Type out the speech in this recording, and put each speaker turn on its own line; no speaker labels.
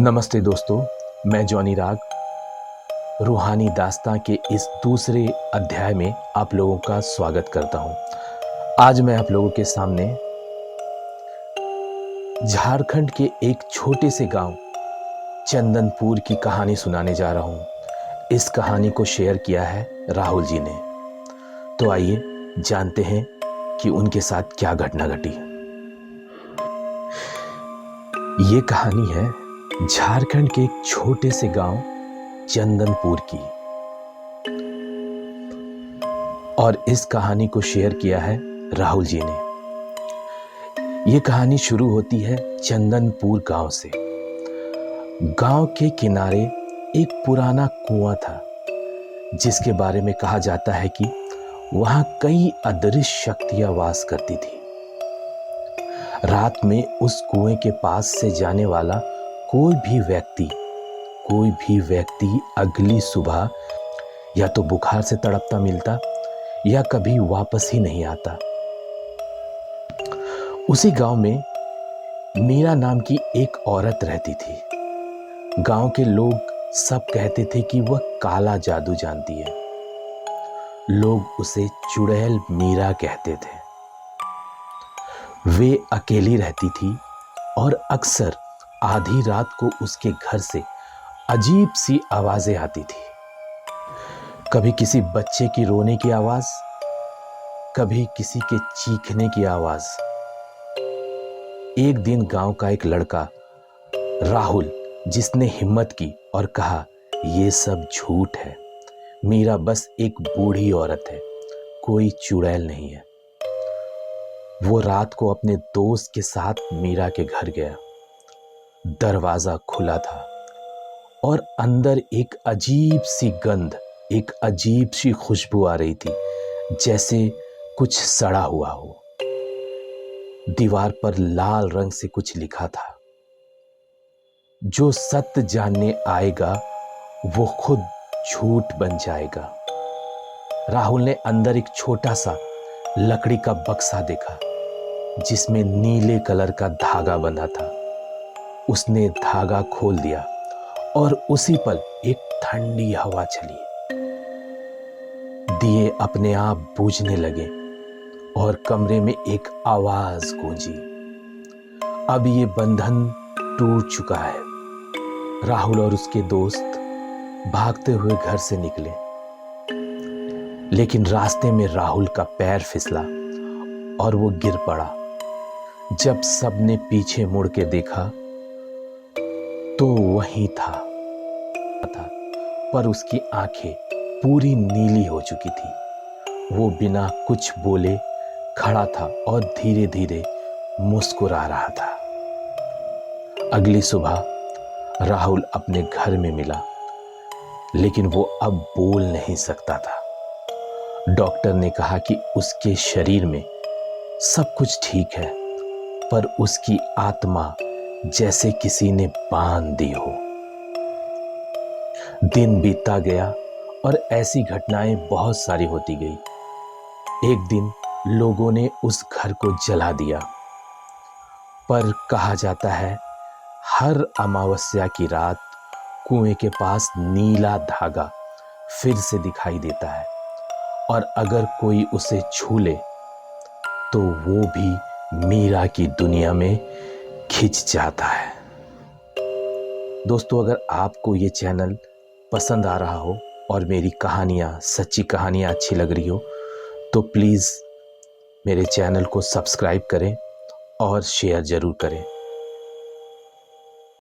नमस्ते दोस्तों, मैं जॉनी राग रूहानी दास्तां के इस दूसरे अध्याय में आप लोगों का स्वागत करता हूं। आज मैं आप लोगों के सामने झारखंड के एक छोटे से गांव चंदनपुर की कहानी सुनाने जा रहा हूं। इस कहानी को शेयर किया है राहुल जी ने। तो आइए जानते हैं कि उनके साथ क्या घटना घटी। ये कहानी है झारखंड के एक छोटे से गांव चंदनपुर की, और इस कहानी को शेयर किया है राहुल जी ने। यह कहानी शुरू होती है चंदनपुर गांव से। गांव के किनारे एक पुराना कुआं था, जिसके बारे में कहा जाता है कि वहां कई अदृश्य शक्तियां वास करती थी। रात में उस कुएं के पास से जाने वाला कोई भी व्यक्ति अगली सुबह या तो बुखार से तड़पता मिलता या कभी वापस ही नहीं आता। उसी गांव में मीरा नाम की एक औरत रहती थी। गांव के लोग सब कहते थे कि वह काला जादू जानती है। लोग उसे चुड़ैल मीरा कहते थे। वे अकेली रहती थी और अक्सर आधी रात को उसके घर से अजीब सी आवाजें आती थी। कभी किसी बच्चे की रोने की आवाज, कभी किसी के चीखने की आवाज। एक दिन गांव का एक लड़का राहुल, जिसने हिम्मत की और कहा, यह सब झूठ है, मीरा बस एक बूढ़ी औरत है, कोई चुड़ैल नहीं है। वो रात को अपने दोस्त के साथ मीरा के घर गया। दरवाजा खुला था और अंदर एक अजीब सी गंध, एक अजीब सी खुशबू आ रही थी, जैसे कुछ सड़ा हुआ हो। दीवार पर लाल रंग से कुछ लिखा था, जो सत्य जानने आएगा वो खुद झूठ बन जाएगा। राहुल ने अंदर एक छोटा सा लकड़ी का बक्सा देखा, जिसमें नीले कलर का धागा बंधा था। उसने धागा खोल दिया और उसी पल एक ठंडी हवा चली। दिए अपने आप बुझने लगे और कमरे में एक आवाज गूंजी। अब ये बंधन टूट चुका है। राहुल और उसके दोस्त भागते हुए घर से निकले, लेकिन रास्ते में राहुल का पैर फिसला और वो गिर पड़ा। जब सबने पीछे मुड़ के देखा तो वही था, पर उसकी आंखें पूरी नीली हो चुकी थी। वो बिना कुछ बोले खड़ा था और धीरे धीरे मुस्कुरा रहा था। अगली सुबह राहुल अपने घर में मिला, लेकिन वो अब बोल नहीं सकता था। डॉक्टर ने कहा कि उसके शरीर में सब कुछ ठीक है, पर उसकी आत्मा जैसे किसी ने बांध दी हो। दिन बीतता गया और ऐसी घटनाएं बहुत सारी होती गई। एक दिन लोगों ने उस घर को जला दिया, पर कहा जाता है हर अमावस्या की रात कुएं के पास नीला धागा फिर से दिखाई देता है, और अगर कोई उसे छू ले तो वो भी मीरा की दुनिया में खिंच जाता है। दोस्तों, अगर आपको ये चैनल पसंद आ रहा हो और मेरी कहानियाँ, सच्ची कहानियाँ अच्छी लग रही हो, तो प्लीज़ मेरे चैनल को सब्सक्राइब करें और शेयर ज़रूर करें।